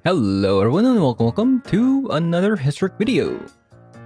Hello everyone and welcome to another historic video.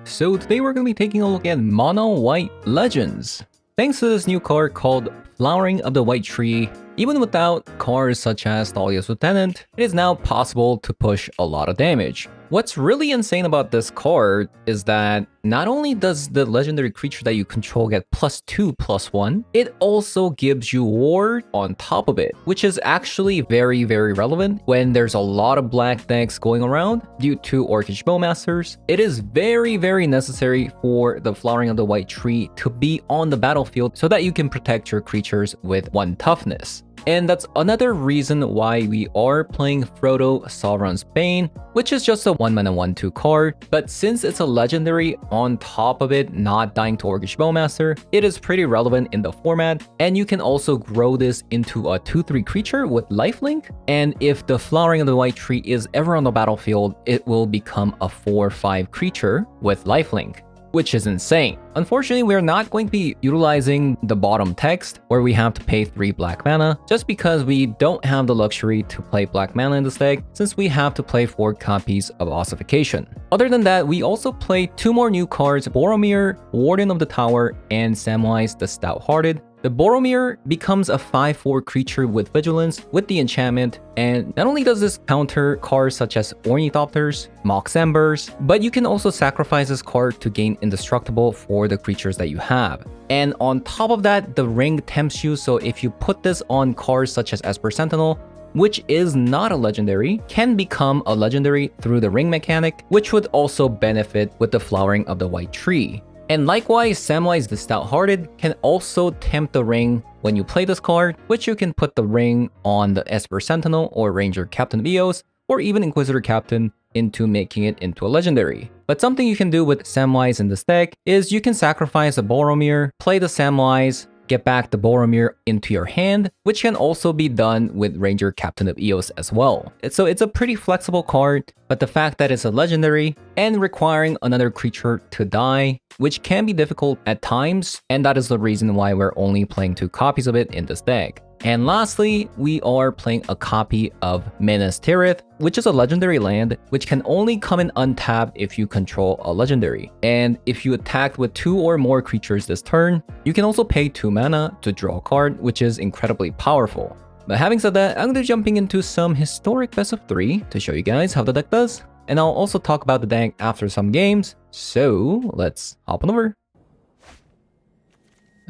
So today we're going to be taking a look at Mono White Legends. Thanks to this new card called Flowering of the White Tree, even without cards such as Thalia's Lieutenant, it is now possible to push a lot of damage. What's really insane about this card is that not only does the legendary creature that you control get +2/+1, it also gives you ward on top of it, which is actually very relevant when there's a lot of black decks going around due to orcish bowmasters. It is very necessary for the Flowering of the White Tree to be on the battlefield so that you can protect your creatures with 1 toughness. And that's another reason why we are playing Frodo Sovereign's Bane, which is just a 1-mana 1/2 card, but since it's a legendary on top of it not dying to Orcish Bowmaster, it is pretty relevant in the format, and you can also grow this into a 2/3 creature with lifelink, and if the Flowering of the White Tree is ever on the battlefield, it will become a 4/5 creature with lifelink, which is insane. Unfortunately, we're not going to be utilizing the bottom text where we have to pay 3 black mana, just because we don't have the luxury to play black mana in this deck, since we have to play 4 copies of Ossification. Other than that, we also play 2 more new cards, Boromir, Warden of the Tower, and Samwise the Stout-Hearted. The Boromir becomes a 5/4 creature with Vigilance with the enchantment, and not only does this counter cards such as Ornithopters, Mox Embers, but you can also sacrifice this card to gain Indestructible for the creatures that you have. And on top of that, the ring tempts you, so if you put this on cards such as Esper Sentinel, which is not a legendary, can become a legendary through the ring mechanic, which would also benefit with the Flowering of the White Tree. And likewise, Samwise the Stout-Hearted can also tempt the ring when you play this card, which you can put the ring on the Esper Sentinel or Ranger Captain of Eos, or even Inquisitor Captain into making it into a legendary. But something you can do with Samwise in this deck is you can sacrifice a Boromir, play the Samwise, get back the Boromir into your hand, which can also be done with Ranger Captain of Eos as well. So it's a pretty flexible card, but the fact that it's a legendary and requiring another creature to die, which can be difficult at times, and that is the reason why we're only playing 2 copies of it in this deck. And lastly, we are playing a copy of Minas Tirith, which is a legendary land, which can only come in untapped if you control a legendary. And if you attack with 2 or more creatures this turn, you can also pay 2 mana to draw a card, which is incredibly powerful. But having said that, I'm going to be jumping into some historic best of 3 to show you guys how the deck does. And I'll also talk about the deck after some games, so let's hop on over.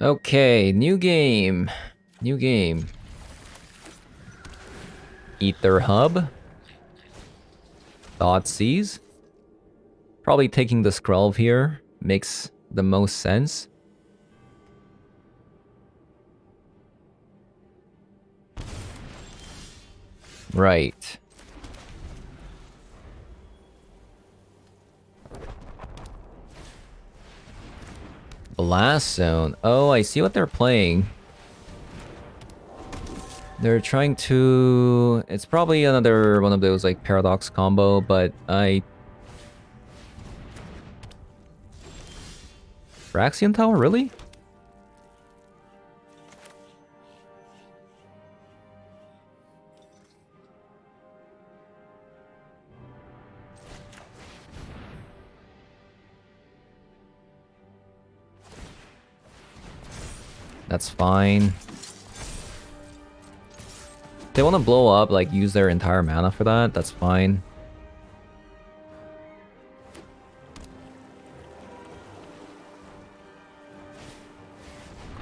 Okay, new game. New game. Ether Hub. Thoughtseize. Probably taking the Skrelv here makes the most sense. Right. Blast Zone. Oh, I see what they're playing. They're trying to... It's probably another one of those like Paradox combo, but Phyrexian Tower, really? That's fine. They want to blow up, like use their entire mana for that, that's fine.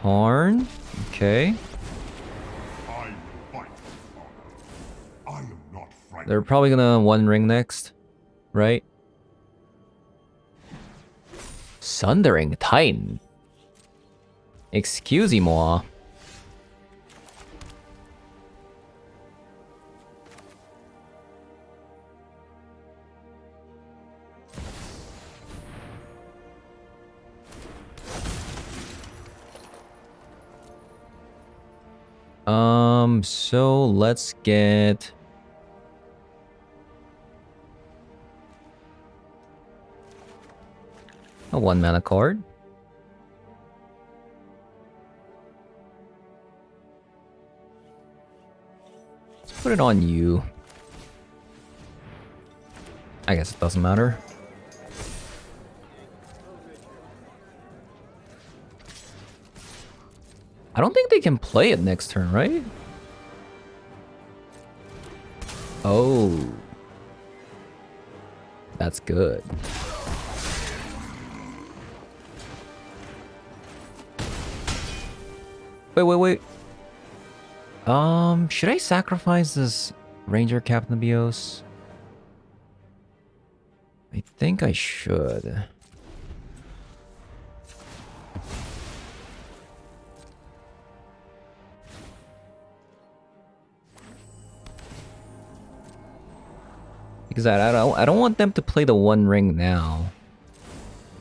Karn, okay. They're probably gonna 1 ring next, right? Sundering Titan. Excusez-moi. So let's get a 1 mana card. Let's put it on you. I guess it doesn't matter. I don't think they can play it next turn, right? Oh. That's good. Wait. Should I sacrifice this Ranger Captain Bios? I think I should. Because I don't want them to play the One Ring now.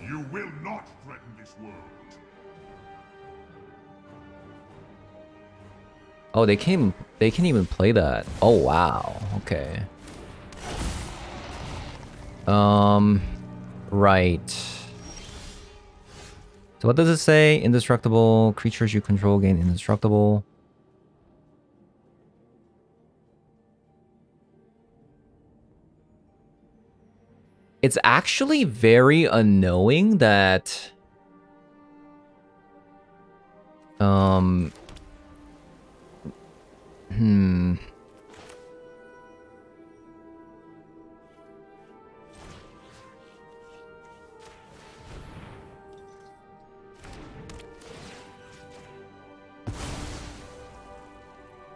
You will not threaten this world. Oh, they can even play that. Oh wow. Okay. Right. So what does it say? Indestructible creatures you control gain indestructible. It's actually very annoying that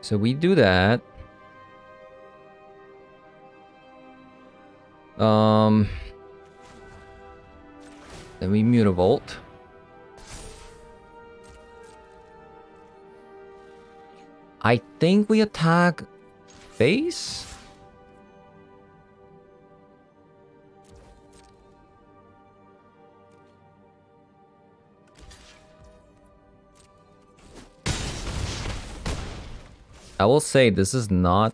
So we do that. Then we Mutavolt. I think we attack face? I will say this is not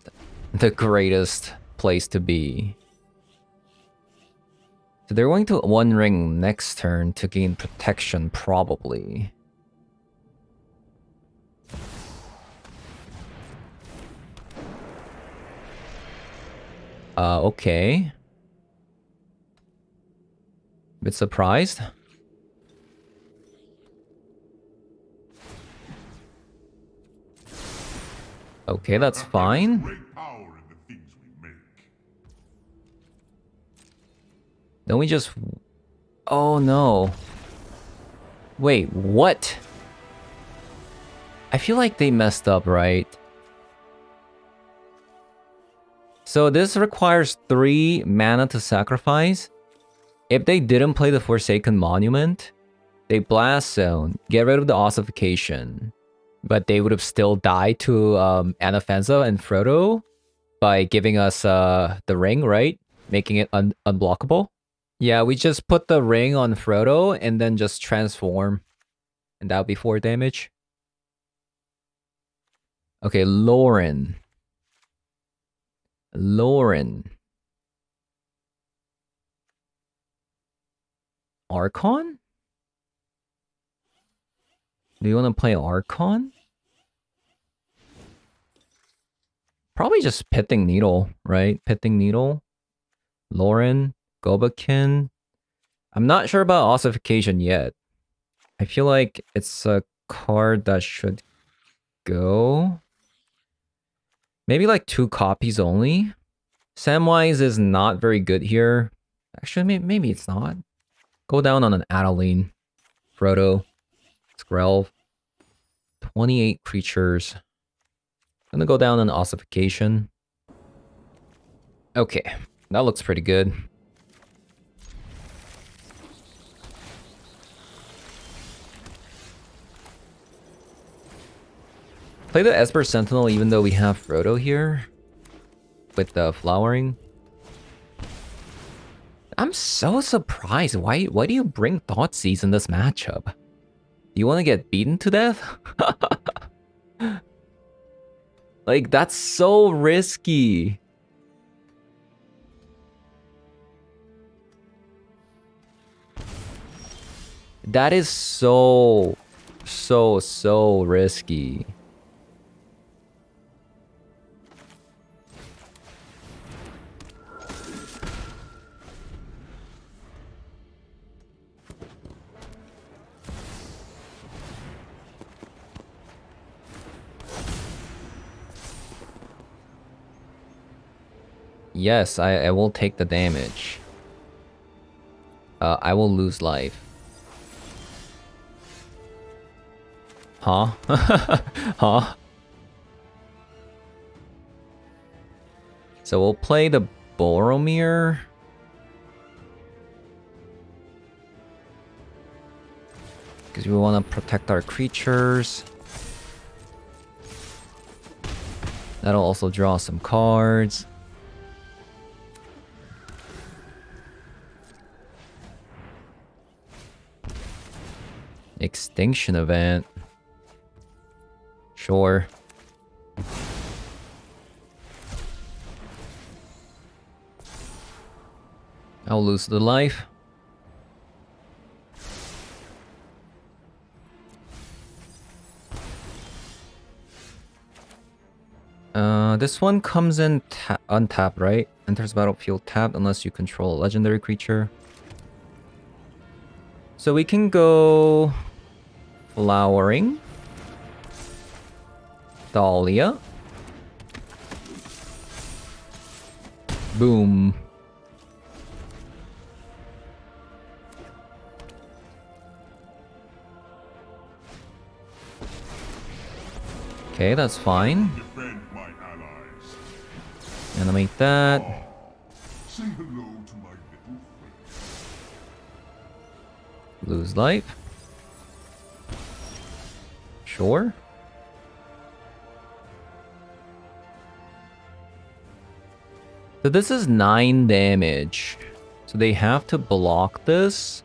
the greatest place to be. So they're going to One Ring next turn to gain protection, probably. Okay. Bit surprised. Okay, that's fine. Great power in the things we make. Then we just... Oh no. Wait, what? I feel like they messed up, right? So this requires 3 mana to sacrifice. If they didn't play the Forsaken Monument, they Blast Zone, get rid of the ossification. But they would have still died to Anafenza and Frodo by giving us the ring, right? Making it unblockable. Yeah, we just put the ring on Frodo and then just transform. And that would be 4 damage. Okay, Lauren. Archon? Do you want to play Archon? Probably just Pithing Needle, right? Pithing Needle. Lauren. Gobakin. I'm not sure about ossification yet. I feel like it's a card that should go. Maybe like 2 copies only. Samwise is not very good here. Actually, maybe it's not. Go down on an Adeline. Frodo. Skrelv. 28 creatures. I'm gonna go down on ossification. Okay, that looks pretty good. Play the Esper Sentinel even though we have Frodo here. With the flowering. I'm so surprised. Why do you bring Thoughtseize in this matchup? You want to get beaten to death? Like, that's so risky. That is so risky. Yes, I will take the damage. I will lose life. Huh? Huh? So we'll play the Boromir. Because we want to protect our creatures. That'll also draw some cards. Extinction event. Sure. I'll lose the life. This one comes in untapped, right? Enters battlefield tapped unless you control a legendary creature. So we can go Flowering, Dahlia, boom. Okay, that's fine. Defend my allies. Animate that. Say hello to my little friend. Lose life. Sure. So this is 9 damage. So they have to block this.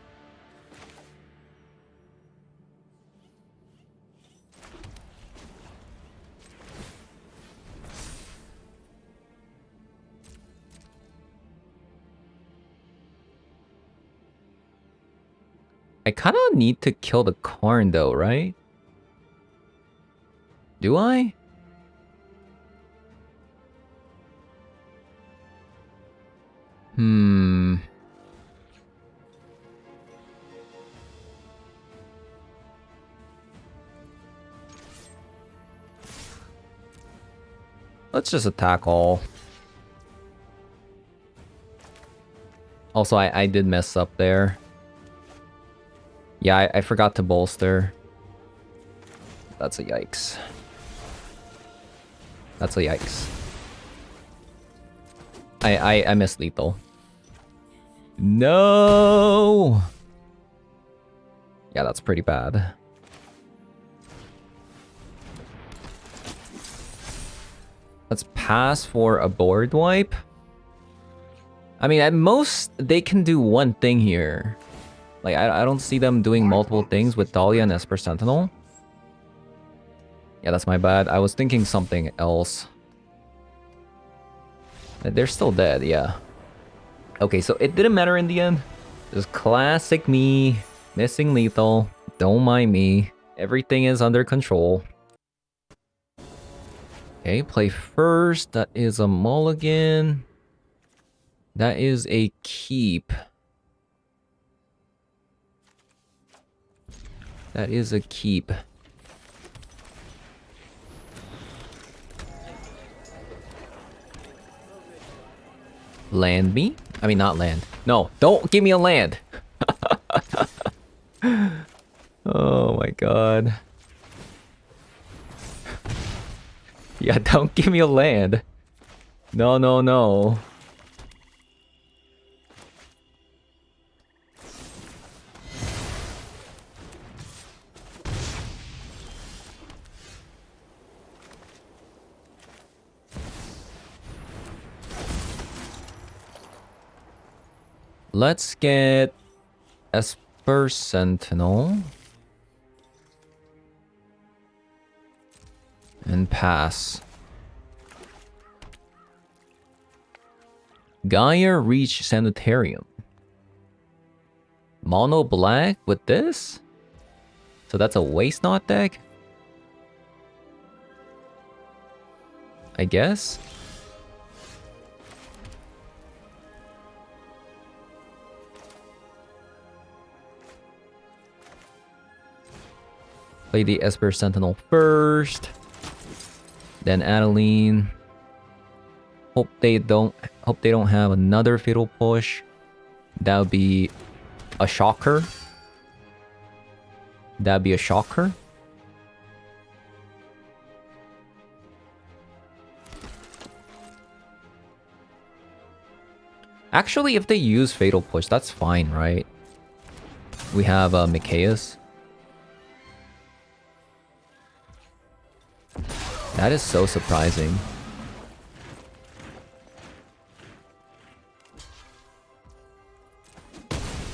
I kind of need to kill the Karn though, right? Do I? Let's just attack all. Also, I did mess up there. Yeah, I forgot to bolster. That's a yikes. That's a yikes. I missed lethal. No! Yeah, that's pretty bad. Let's pass for a board wipe. I mean, at most, they can do one thing here. Like, I don't see them doing multiple things with Dahlia and Esper Sentinel. Yeah, that's my bad. I was thinking something else. They're still dead, yeah. Okay, so it didn't matter in the end. Just classic me. Missing lethal. Don't mind me. Everything is under control. Okay, play first. That is a mulligan. That is a keep. That is a keep. Land me? I mean, not land. No, don't give me a land. Oh my god. Yeah, don't give me a land. No, no, no. Let's get Esper Sentinel. And pass. Gaia Reach Sanitarium. Mono black with this? So that's a waste knot deck? I guess? Play the Esper Sentinel first. Then Adeline. Hope they don't have another fatal push. That would be a shocker. That'd be a shocker. Actually, if they use fatal push, that's fine, right? We have Mikaeus. That is so surprising.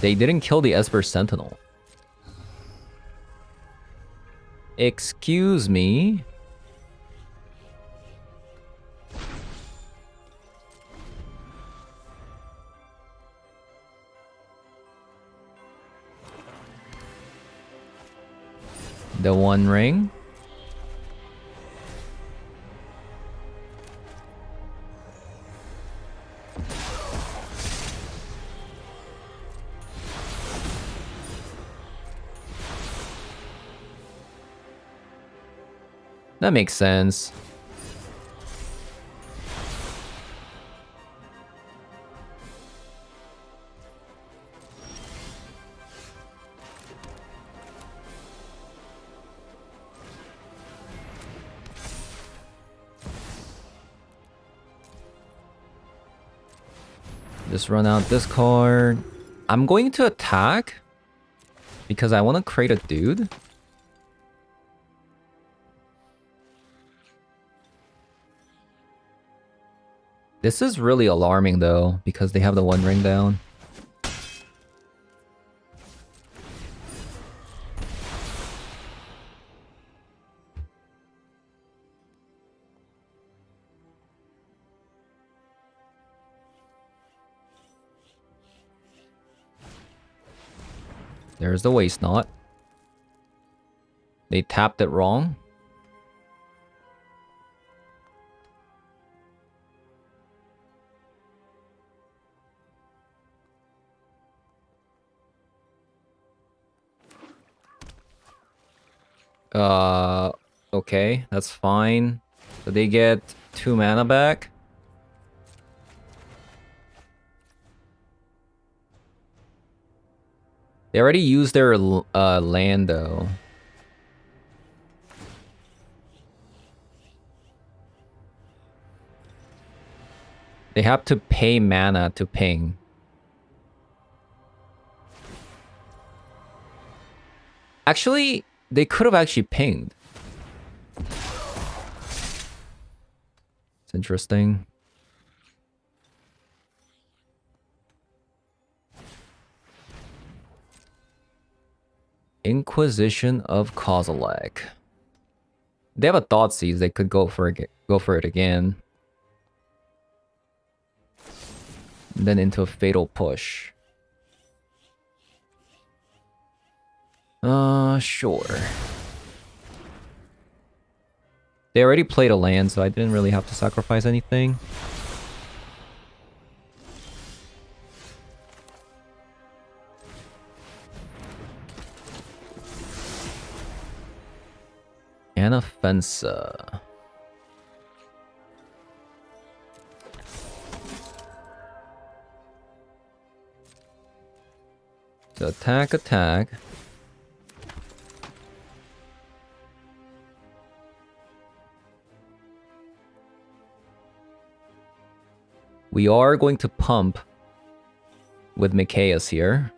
They didn't kill the Esper Sentinel. Excuse me. The One Ring. That makes sense. Just run out this card. I'm going to attack because I want to create a dude. This is really alarming though, because they have the One Ring down. There's the Waste Knot. They tapped it wrong. Okay, that's fine. So they get 2 mana back. They already used their land though. They have to pay mana to ping. Actually, they could have actually pinged. It's interesting. Inquisition of Kozilek. They have a Thoughtseize. They could go for it again. And then into a Fatal Push. Sure. They already played a land, so I didn't really have to sacrifice anything. Anafensa. So attack. We are going to pump with Mikaeus here.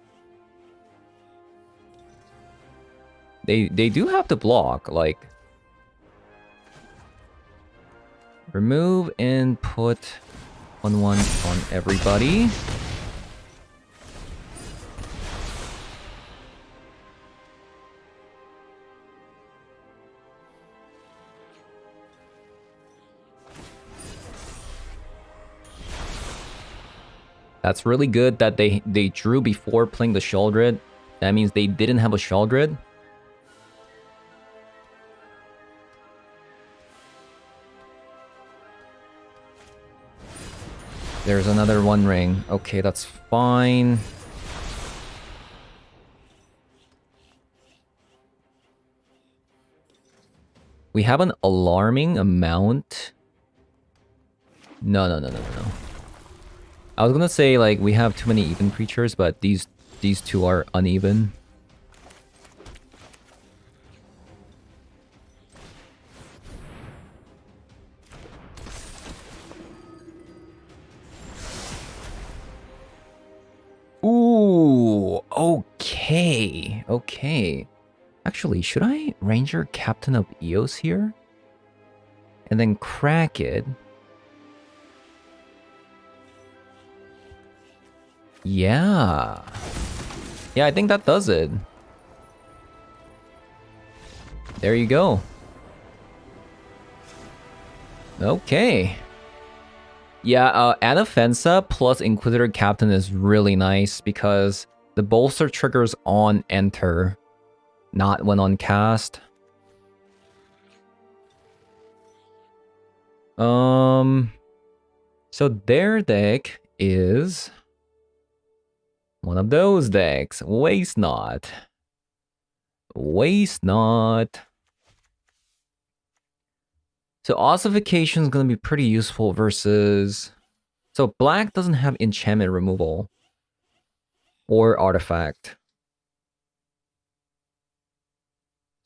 They do have to block, like... Remove and put 1/1 on everybody. That's really good that they drew before playing the Sheoldred. That means they didn't have a Sheoldred. There's another One Ring. Okay, that's fine. We have an alarming amount. No, no, no, no, no. I was gonna say, like, we have too many even creatures, but these two are uneven. Ooh, okay, okay. Actually, should I Ranger Captain of Eos here? And then crack it? Yeah. Yeah, I think that does it. There you go. Okay. Yeah, Anafensa plus Inquisitor Captain is really nice because the bolster triggers on enter, not when on cast. So their deck is one of those decks. Waste not. Waste not. So ossification is going to be pretty useful versus... So black doesn't have enchantment removal or artifact.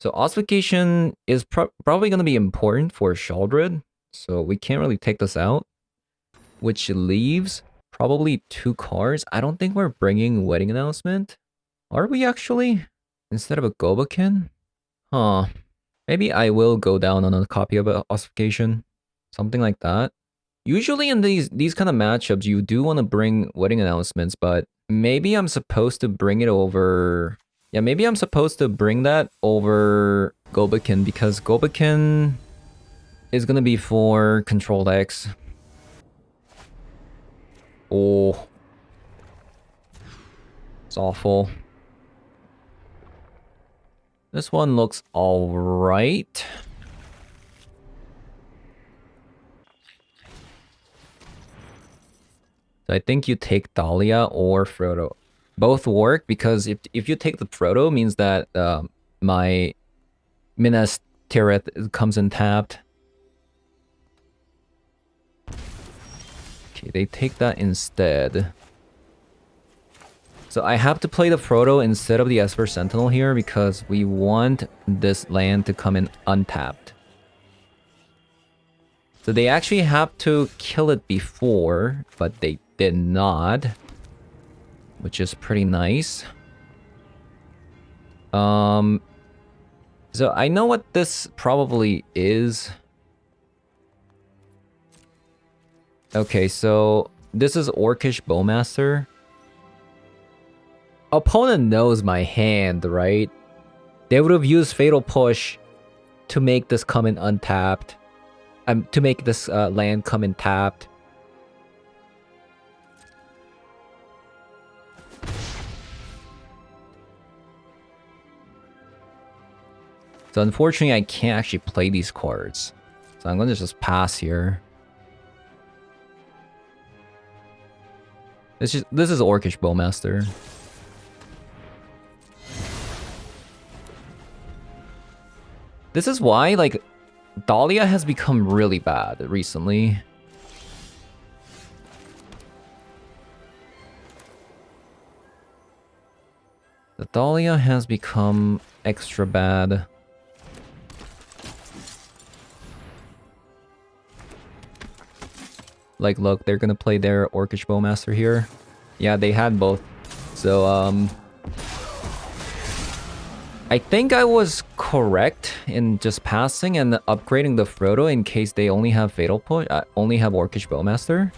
So ossification is probably going to be important for Shaldred. So we can't really take this out. Which leaves probably 2 cards. I don't think we're bringing Wedding Announcement. Are we actually? Instead of a Gobakin? Huh. Maybe I will go down on a copy of Ossification. Something like that. Usually in these kind of matchups, you do want to bring Wedding Announcements, but maybe I'm supposed to bring it over... Yeah, maybe I'm supposed to bring that over Gobakin, because Gobakin is going to be for Control decks. Oh. It's awful. This one looks alright. So I think you take Dahlia or Frodo. Both work because if you take the Frodo, means that my Minas Tirith comes in tapped. Okay, they take that instead. So I have to play the Frodo instead of the Esper Sentinel here because we want this land to come in untapped. So they actually have to kill it before, but they did not, which is pretty nice. So I know what this probably is. Okay, so this is Orcish Bowmaster. Opponent knows my hand, right? They would have used Fatal Push to make this come in untapped. To make this land come in tapped. So unfortunately, I can't actually play these cards. So I'm gonna just pass here. This is Orcish Bowmaster. This is why, like, Dahlia has become really bad recently. The Dahlia has become extra bad. Like, look, they're gonna play their Orcish Bowmaster here. Yeah, they had both. So, I think I was correct in just passing and upgrading the Frodo in case they only have Fatal Push, only have Orcish Bowmaster.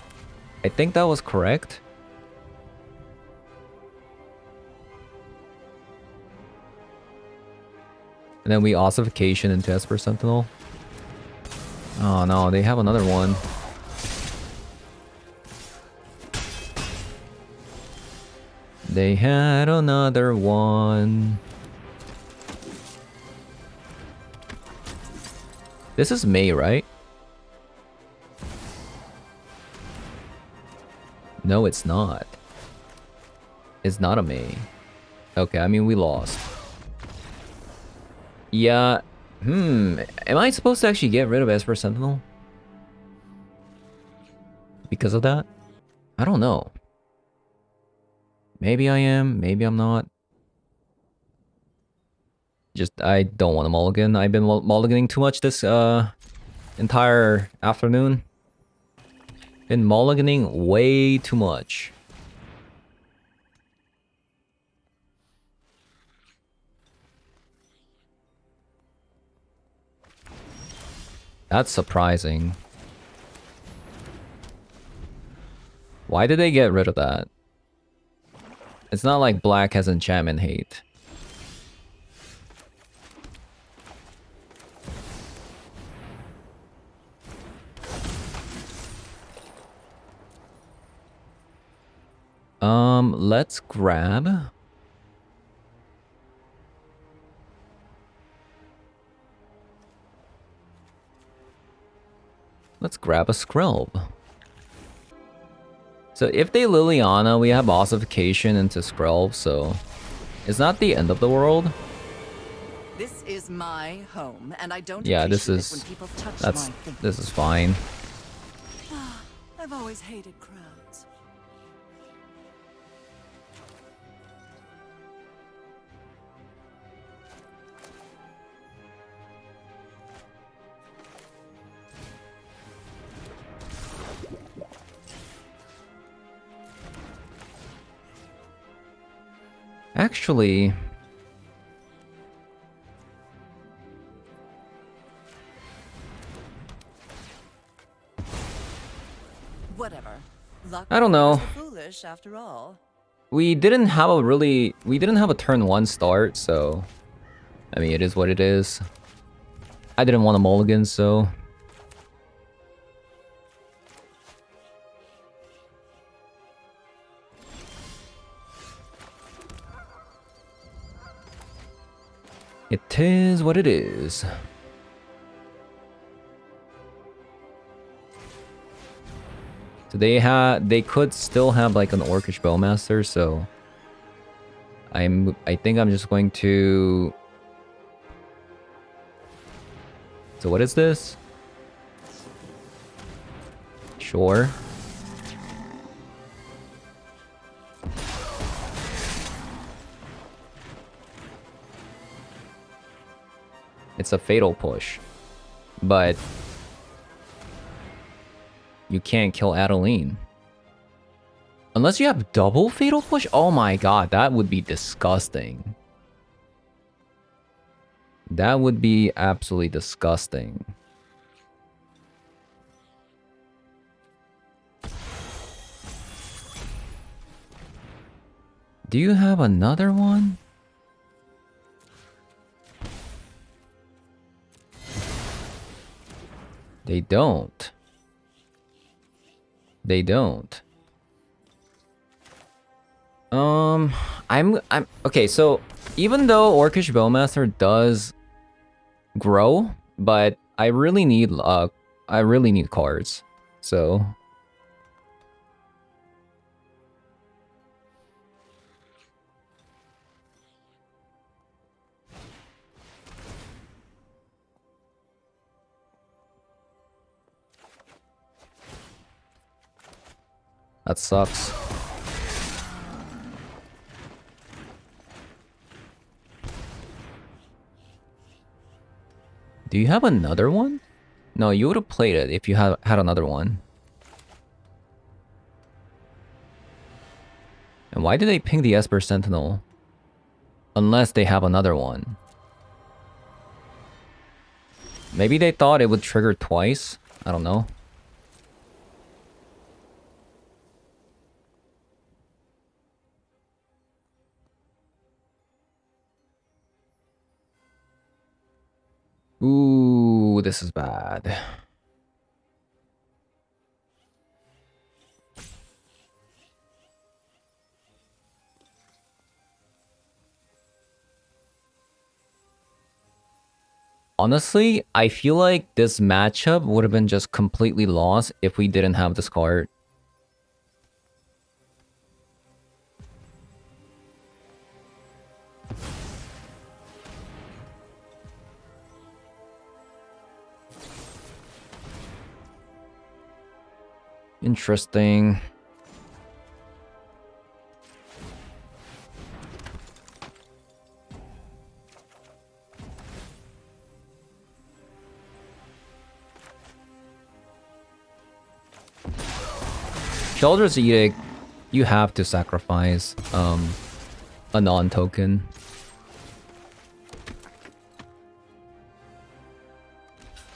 I think that was correct. And then we Ossification into Esper Sentinel. Oh no, they have another one. They had another one. This is May, right? No, it's not. It's not a May. Okay, I mean, we lost. Yeah. Am I supposed to actually get rid of Esper Sentinel? because of that? I don't know. Maybe I am, maybe I'm not. Just, I don't want to mulligan. I've been mulliganing too much this entire afternoon. Been mulliganing way too much. That's surprising. Why did they get rid of that? It's not like black has enchantment hate. Let's grab. Let's grab a Skrelv. So if they Liliana, we have ossification into Skrelv, so it's not the end of the world. This is my home, and I don't Yeah, this appreciate is it when people touch that's my things. this is fine. I've always hated crowds. Actually, Whatever. Luck I don't know. favors the foolish, after all. we didn't have a turn 1 start, so I mean, it is what it is. I didn't want a mulligan, so it is what it is. So they could still have like an orcish bowmaster, so I think I'm just going to. So what is this? Sure. It's a fatal push, but you can't kill Adeline. Unless you have double fatal push? Oh my god, that would be disgusting. That would be absolutely disgusting. Do you have another one? They don't. They don't. I'm okay, so even though Orcish Bowmaster does grow, but I really need cards. So that sucks. Do you have another one? No, you would have played it if you had another one. And why did they ping the Esper Sentinel? Unless they have another one. Maybe they thought it would trigger twice? I don't know. Ooh, this is bad. Honestly, I feel like this matchup would have been just completely lost if we didn't have this card. Interesting. Sheldur's Edict, you have to sacrifice a non-token.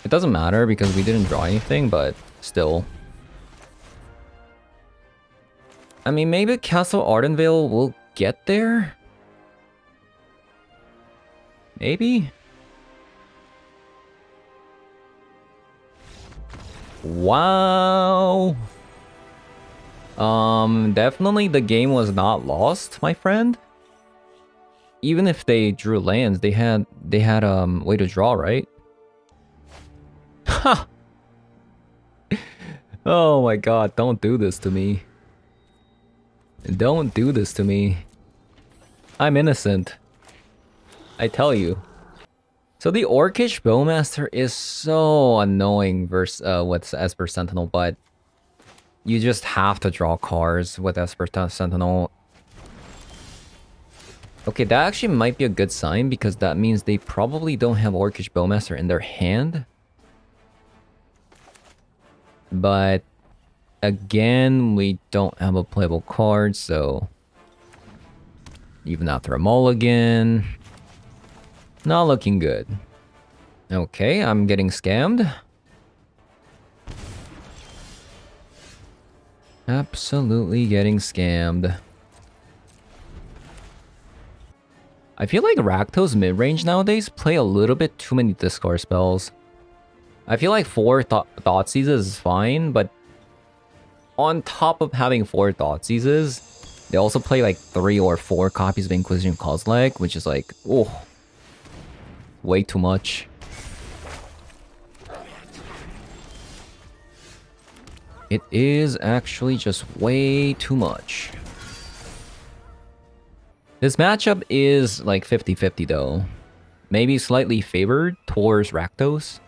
It doesn't matter because we didn't draw anything, but still. I mean, maybe Castle Ardenvale will get there? Maybe? Wow! Definitely the game was not lost, my friend. Even if they drew lands, they had way to draw, right? Ha! Oh my god, don't do this to me. Don't do this to me. I'm innocent. I tell you. So the Orcish Bowmaster is so annoying versus with Esper Sentinel, but you just have to draw cards with Esper Sentinel. Okay, that actually might be a good sign because that means they probably don't have Orcish Bowmaster in their hand. But again, we don't have a playable card, so even after a mulligan, not looking good. Okay, I'm getting scammed. Absolutely getting scammed. I feel like Rakdos midrange nowadays play a little bit too many discard spells. I feel like 4 Thoughtseizes is fine, but on top of having 4 Thoughtseizes, they also play like 3 or 4 copies of Inquisition Kozilek, which is like, oh, way too much. It is actually just way too much. This matchup is like 50-50 though. Maybe slightly favored towards Rakdos.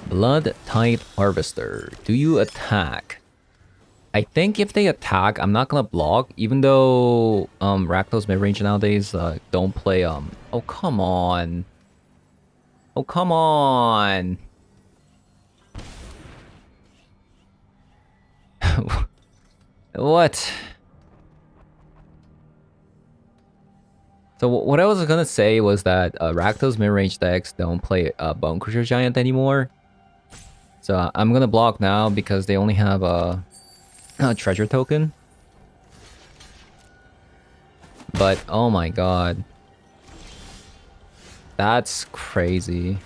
Blood-Tithe Harvester. Do you attack? I think if they attack, I'm not gonna block, even though Rakdos midrange nowadays don't play oh come on. Oh come on. What? So what I was gonna say was that Rakdos midrange decks don't play Bone Crusher Giant anymore. So I'm gonna block now because they only have a treasure token. But oh my god. That's crazy.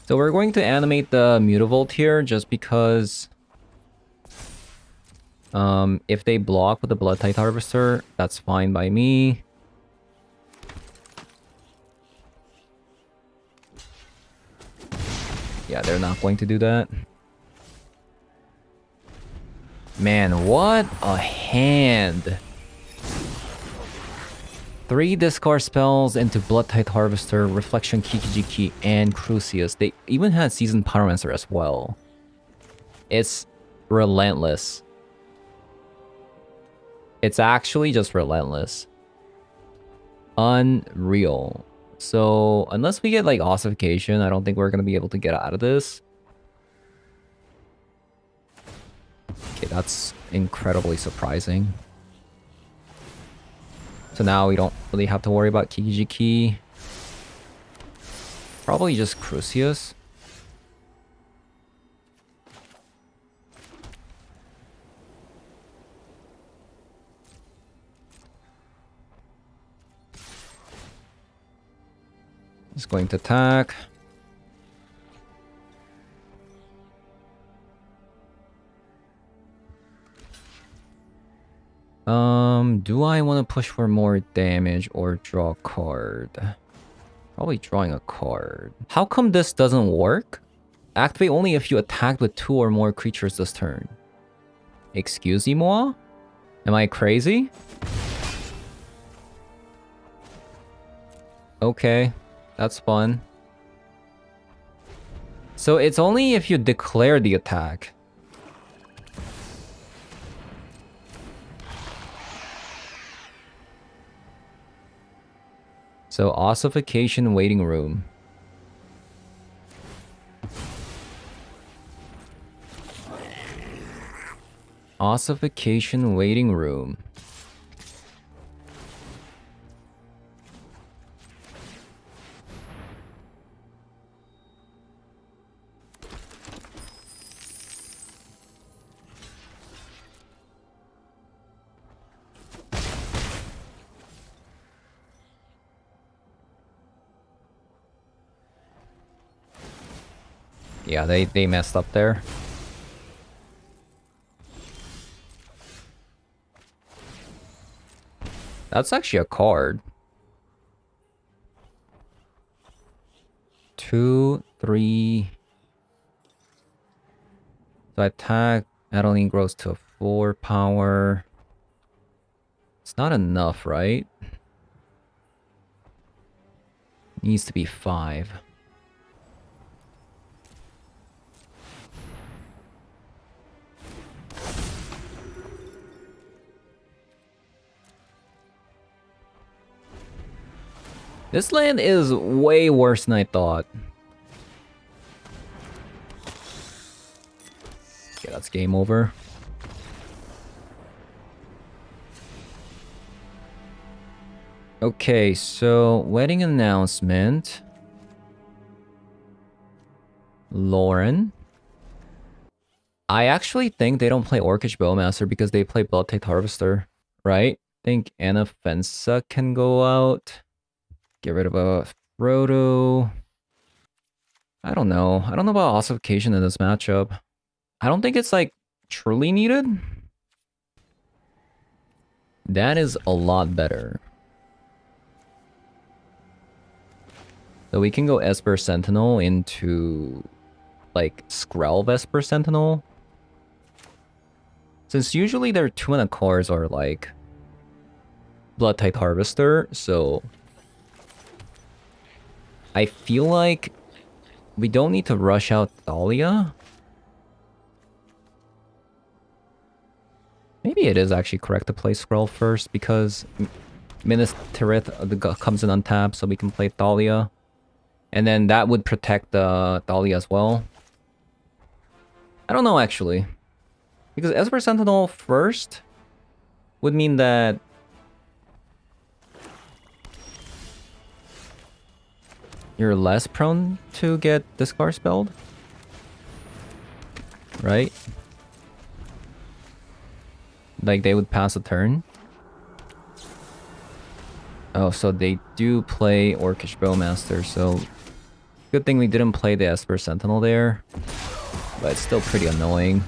So we're going to animate the Mutavault here just because if they block with the Blood-Tithe Harvester, that's fine by me. Yeah, they're not going to do that. Man, what a hand. 3 discard spells into Blood-Tithe Harvester, Reflection Kikijiki, and Crucius. They even had Seasoned Pyromancer as well. It's relentless. It's actually just relentless. Unreal. So, unless we get like ossification, I don't think we're going to be able to get out of this. Okay, that's incredibly surprising. So now we don't really have to worry about Kikijiki. Probably just Crucius. He's going to attack. Do I want to push for more damage or draw a card? Probably drawing a card. How come this doesn't work? activate only if you attack with 2 or more creatures this turn. Excusez-moi? Am I crazy? Okay, that's fun. So it's only if you declare the attack. So ossification waiting room. Ossification waiting room. Yeah, they messed up there. That's actually a card. 2, 3. So attack, Adeline grows to 4 power. It's not enough, right? Needs to be 5. This land is way worse than I thought. Okay, that's game over. Okay, so wedding announcement. Lauren. I actually think they don't play Orcish Bowmaster because they play Blood-Tied Harvester, right? I think Anna Fensa can go out. Get rid of a Frodo. I don't know. I don't know about ossification in this matchup. I don't think it's like truly needed. That is a lot better. So we can go Esper Sentinel into like Skrell Vesper Sentinel. Since usually their 2-mana cards are like Blood-Tied Harvester, so I feel like we don't need to rush out Thalia. Maybe it is actually correct to play Skrell first because Minas Tirith comes in untapped, so we can play Thalia. And then that would protect the Thalia as well. I don't know actually. Because Esper Sentinel first would mean that you're less prone to get discard spelled, right? Like they would pass a turn. Oh, so they do play Orcish Bowmaster, so good thing we didn't play the Esper Sentinel there, but it's still pretty annoying.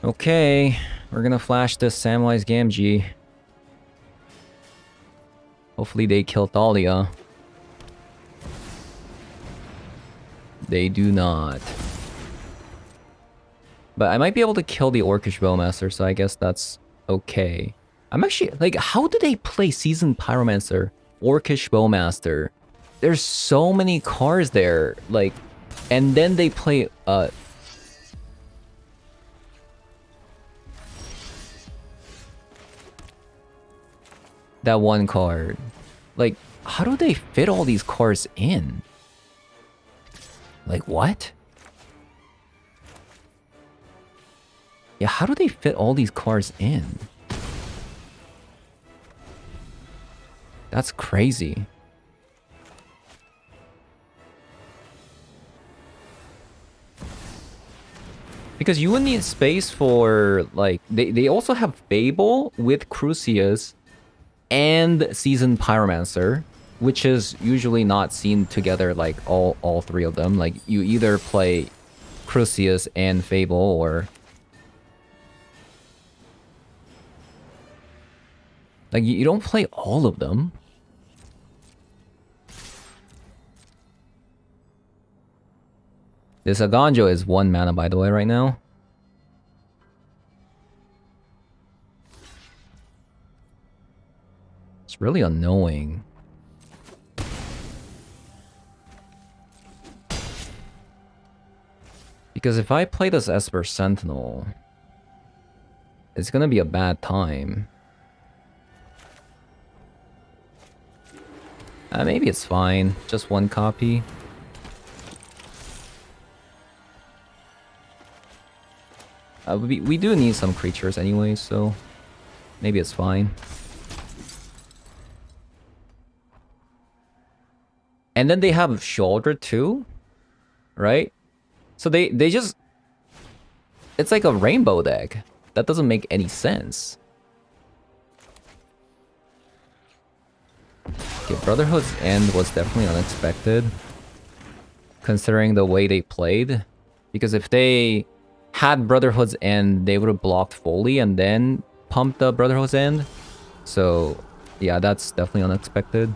Okay, we're gonna flash this Samwise Gamgee. Hopefully they kill Thalia. They do not. But I might be able to kill the Orcish Bowmaster, so I guess that's okay. I'm actually, like, how do they play Seasoned Pyromancer, Orcish Bowmaster? There's so many cards there, like, and then they play, that one card. Like, how do they fit all these cards in? Like, what? Yeah, how do they fit all these cards in? That's crazy. Because you would need space for, like, they also have Fable with Crucius and Seasoned Pyromancer, which is usually not seen together, like, all three of them. Like, you either play Crucius and Fable, or Like, you don't play all of them. This Aganjo is 1 mana, by the way, right now. It's really annoying. Because if I play this Esper Sentinel, it's gonna be a bad time. Maybe it's fine. Just 1 copy. We do need some creatures anyway, so maybe it's fine. And then they have Shoulder too, right? So they just... It's like a rainbow deck. That doesn't make any sense. Okay, Brotherhood's End was definitely unexpected, considering the way they played. Because if they had Brotherhood's End, they would have blocked fully and then pumped the Brotherhood's End. So, yeah, that's definitely unexpected.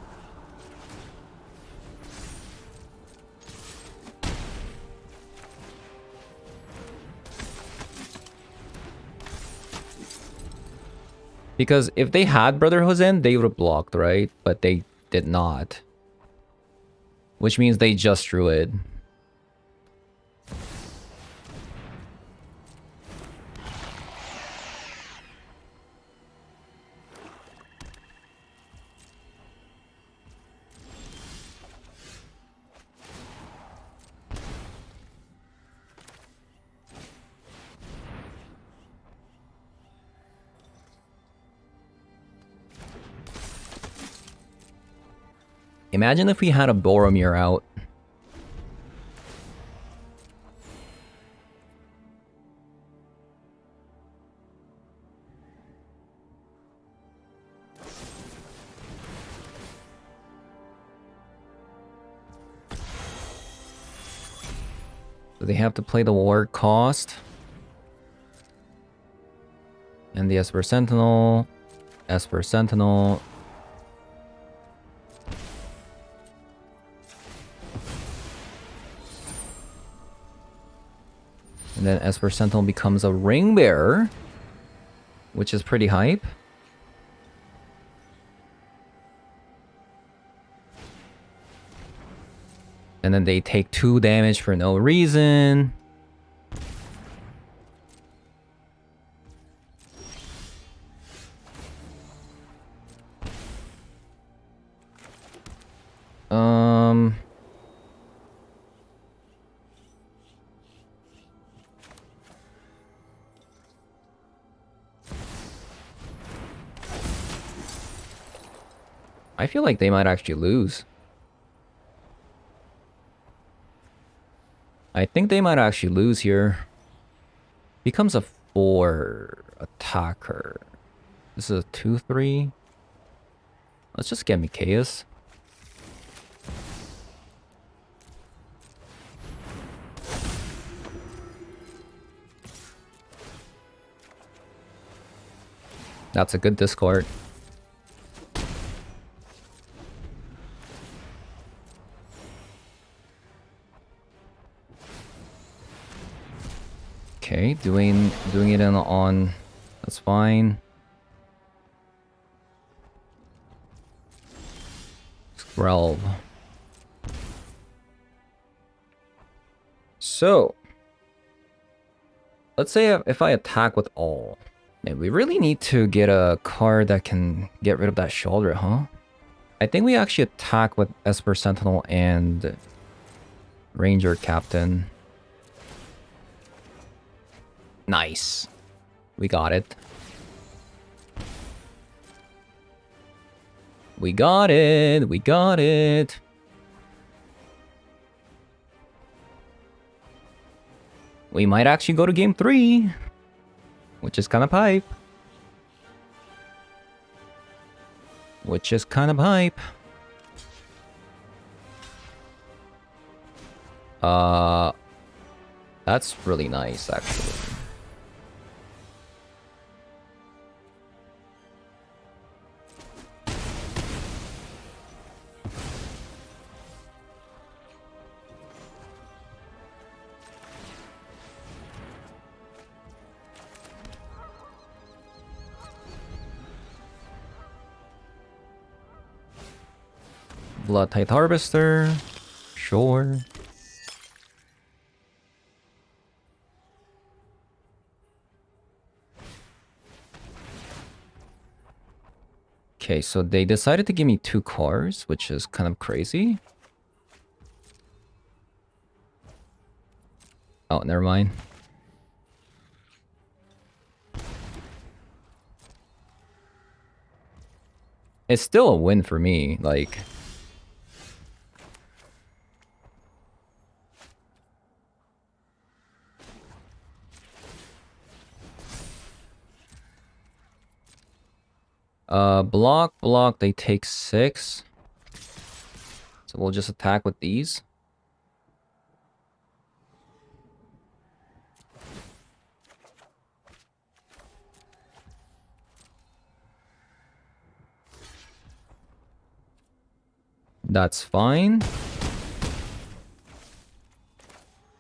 Because if they had Brotherhood's End, they would have blocked, right? But they did not. Which means they just drew it. Imagine if we had a Boromir out. So they have to play the War Cost. And the Esper Sentinel. Esper Sentinel. And then Esper Sentinel becomes a Ring Bearer, which is pretty hype. And then they take 2 damage for no reason. I feel like they might actually lose. I think they might actually lose here. Becomes a 4 attacker. This is a 2/3. Let's just get Mikaeus. That's a good discard. Okay, doing it on that's fine. Skrelv. So let's say if I attack with all, man, we really need to get a card that can get rid of that shoulder, huh? I think we actually attack with Esper Sentinel and Ranger Captain. Nice. We got it. We got it. We got it. We might actually go to game 3, which is kind of hype. Which is kind of hype. That's really nice, actually. Blood Tide Harvester. Sure. Okay, so they decided to give me 2 cards, which is kind of crazy. Oh, never mind. It's still a win for me, like... block, they take 6. So we'll just attack with these. That's fine.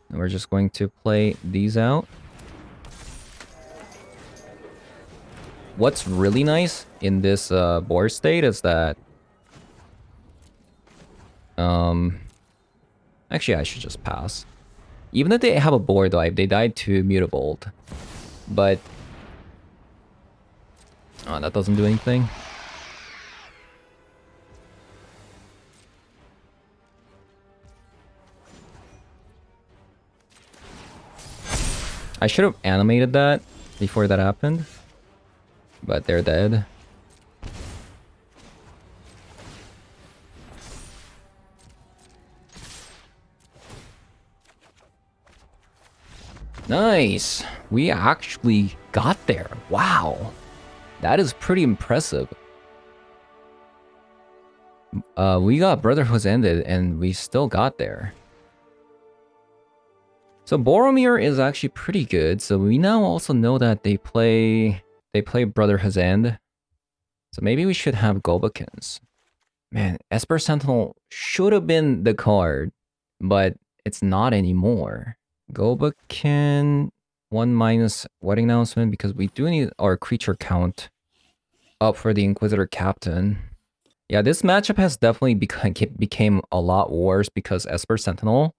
And we're just going to play these out. What's really nice in this board state is that... Actually, I should just pass. Even if they have a board dive, they died to Mutavolt. But... Oh, that doesn't do anything. I should have animated that before that happened. But they're dead. Nice! We actually got there. Wow. That is pretty impressive. We got Brotherhood's Ended and we still got there. So Boromir is actually pretty good. So we now also know that they play Brotherhood's End. So maybe we should have Gobekins. Man, Esper Sentinel should have been the card, but it's not anymore. Gobekin 1- Wedding Announcement because we do need our creature count up for the Inquisitor Captain. Yeah, this matchup has definitely became a lot worse because Esper Sentinel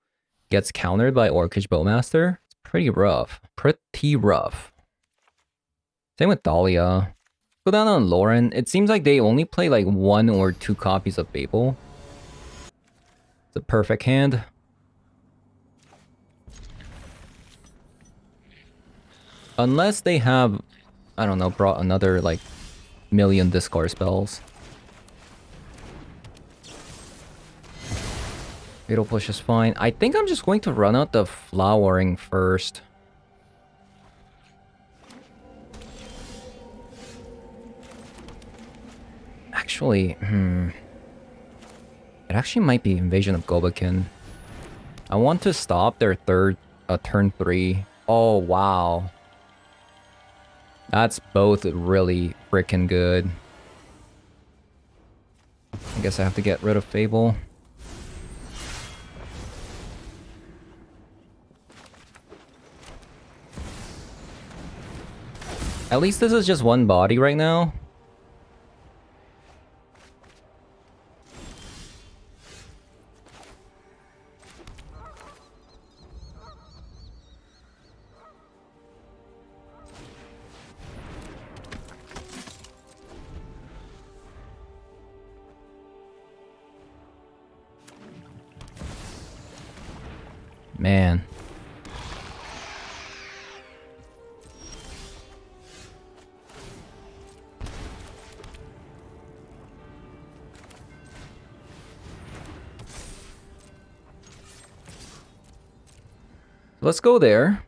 gets countered by Orcish Bowmaster. It's pretty rough. Pretty rough. Same with Dahlia. Go down on Lauren. It seems like they only play like 1 or 2 copies of Babel. It's a perfect hand. Unless they have, I don't know, brought another like million discard spells. Fatal Push is fine. I think I'm just going to run out the Flowering first. Actually, it actually might be Invasion of Gobekin. I want to stop their turn 3. Oh, wow. That's both really freaking good. I guess I have to get rid of Fable. At least this is just one body right now. Man. Let's go there.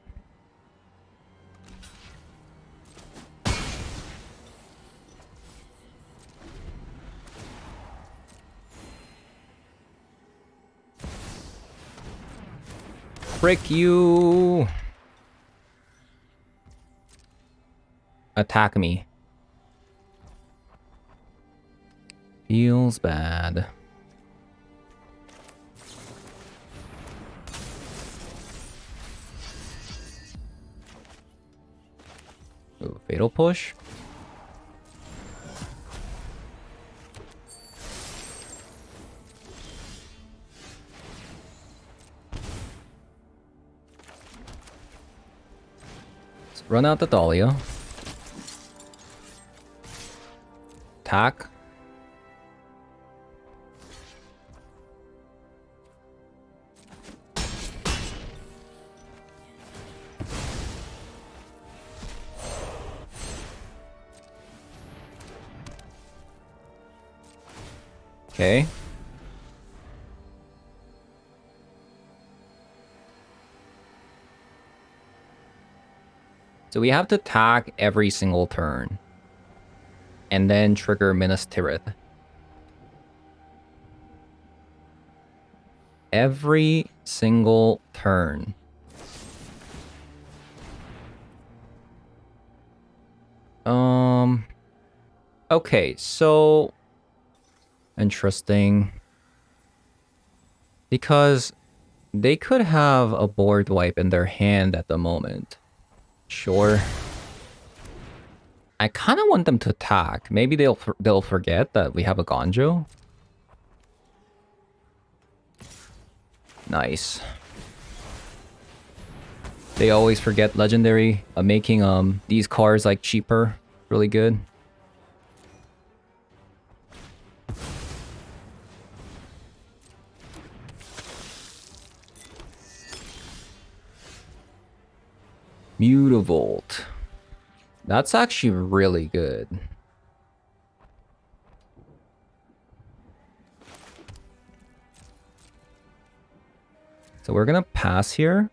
Frick you. Attack me. Feels bad. Ooh, Fatal Push. Run out the Dahlia. Attack. Okay. So we have to attack every single turn. And then trigger Minas Tirith. Every single turn. Okay, so interesting. Because they could have a board wipe in their hand at the moment. Sure. I kind of want them to attack. Maybe they'll forget that we have a Gonjo. Nice. They always forget legendary, making these cards like cheaper. Really good. Mutavolt. That's actually really good. So we're gonna pass here.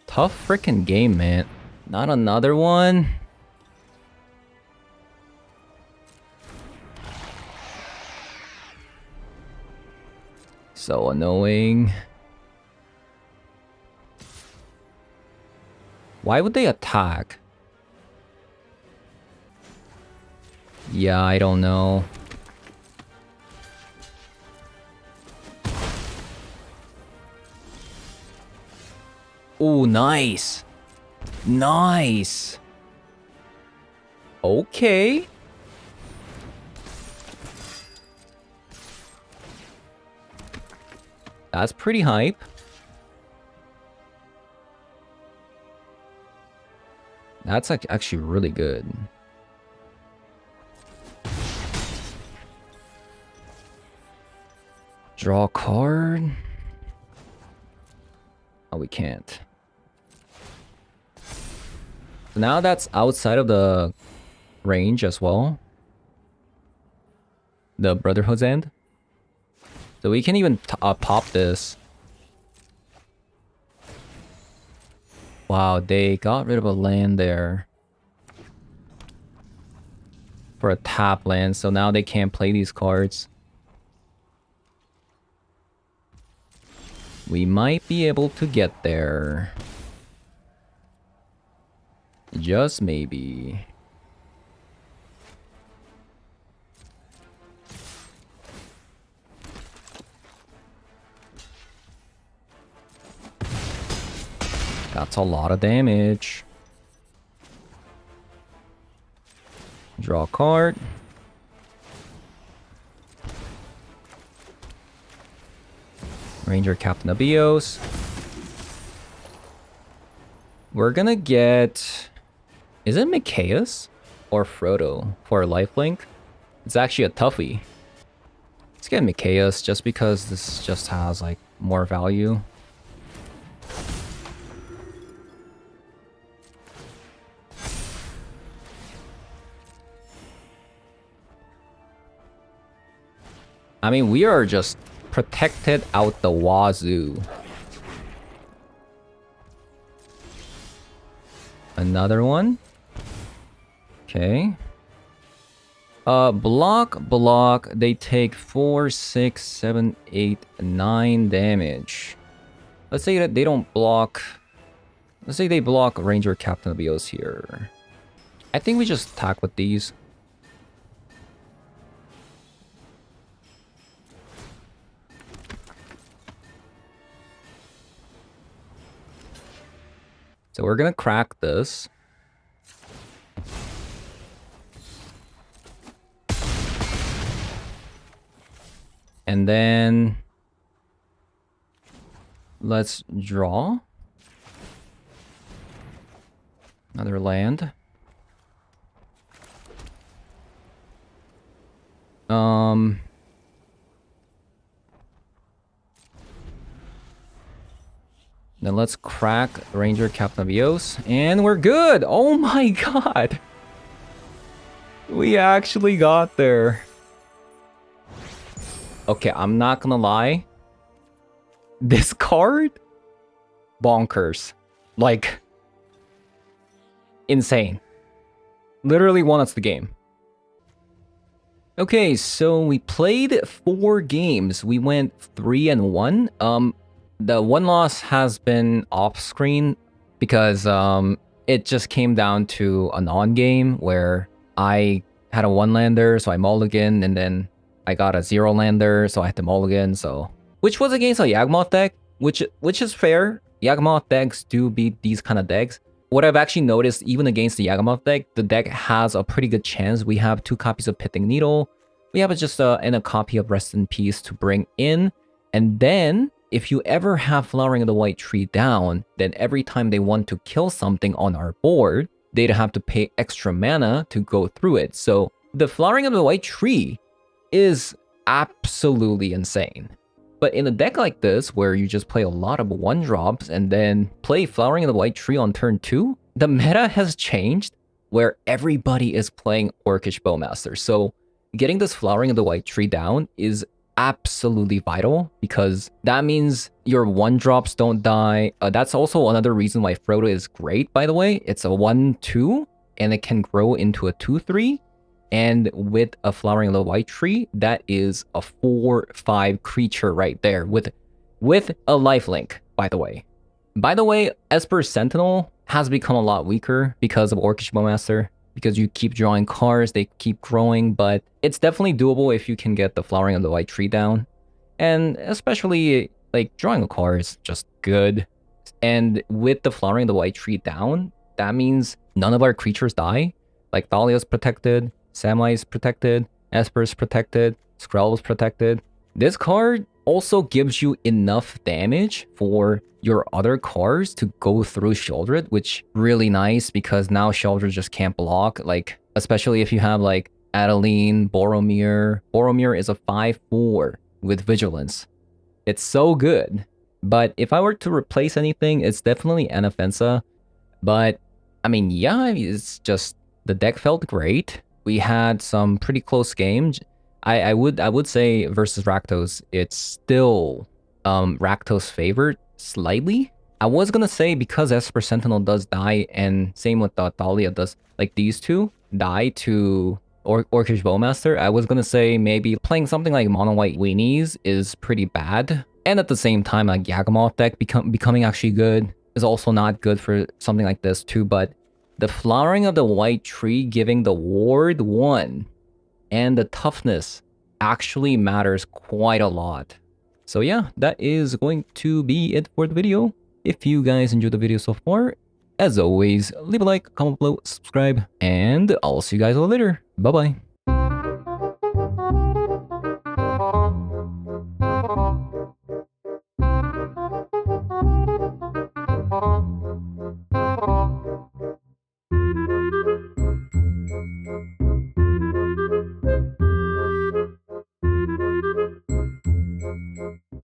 Tough freaking game, man. Not another one. So annoying. Why would they attack? Yeah, I don't know. Oh, nice. Nice. Okay. That's pretty hype. That's actually really good. Draw a card. Oh, we can't. So now that's outside of the range as well. The Brotherhood's End. So we can even pop this. Wow, they got rid of a land there. For a tap land, so now they can't play these cards. We might be able to get there. Just maybe. That's a lot of damage. Draw a card. Ranger Captain of Bios. We're gonna get... Is it Micaeus or Frodo for lifelink? It's actually a toughie. Let's get Micaeus just because this just has like more value. I mean, we are just protected out the wazoo. Another one. Okay. Block. They take 4, 6, 7, 8, 9 damage. Let's say that they don't block. Let's say they block Ranger Captain of Bios here. I think we just attack with these. So we're gonna crack this. And then Let's draw. Another land. Then let's crack Ranger Captain of Eos, and we're good! Oh my god! We actually got there. Okay, I'm not gonna lie. This card? Bonkers. Like, insane. Literally won us the game. Okay, so we played 4 games. We went 3-1. The one loss has been off screen because it just came down to a non-game where I had a 1-lander, so I mulliganed, and then I got a 0-lander, so I had to mulligan, so... Which was against a Yawgmoth deck, which is fair. Yawgmoth decks do beat these kind of decks. What I've actually noticed, even against the Yawgmoth deck, the deck has a pretty good chance. We have 2 copies of Pithing Needle. We have just and a copy of Rest in Peace to bring in. And then, if you ever have Flowering of the White Tree down, then every time they want to kill something on our board, they'd have to pay extra mana to go through it. So the Flowering of the White Tree is absolutely insane. But in a deck like this, where you just play a lot of 1-drops and then play Flowering of the White Tree on turn 2, the meta has changed where everybody is playing Orcish Bowmasters. So getting this Flowering of the White Tree down is absolutely vital, because that means your 1-drops don't die. That's also another reason why Frodo is great, by the way. It's a 1-2, and it can grow into a 2-3. And with a Flowering of the White Tree, that is a 4-5 creature right there with a lifelink, by the way. By the way, Esper Sentinel has become a lot weaker because of Orcish Bowmaster, because you keep drawing cards, they keep growing, but it's definitely doable if you can get the Flowering of the White Tree down. And especially, like, drawing a card is just good. And with the Flowering of the White Tree down, that means none of our creatures die. Like, Thalia's protected, Samwise protected, Esper's protected, Skrell's protected. This card also gives you enough damage for your other cards to go through Sheoldred, which really nice, because now Sheoldred just can't block, like, especially if you have like Adeline, Boromir. Boromir is a 5-4 with Vigilance. It's so good. But if I were to replace anything, it's definitely Anaffensa. But I mean, yeah, it's just the deck felt great. We had some pretty close games. I would say versus Rakdos, it's still Rakdos favored slightly. I was gonna say because Esper Sentinel does die, and same with Thalia does, like these two die to Orcish Bowmaster. I was gonna say maybe playing something like Mono White Weenies is pretty bad, and at the same time, like Yawgmoth deck becoming actually good is also not good for something like this too. But the Flowering of the White Tree giving the ward 1 and the toughness actually matters quite a lot. So yeah, that is going to be it for the video. If you guys enjoyed the video so far, as always, leave a like, comment below, subscribe, and I'll see you guys all later. Bye bye.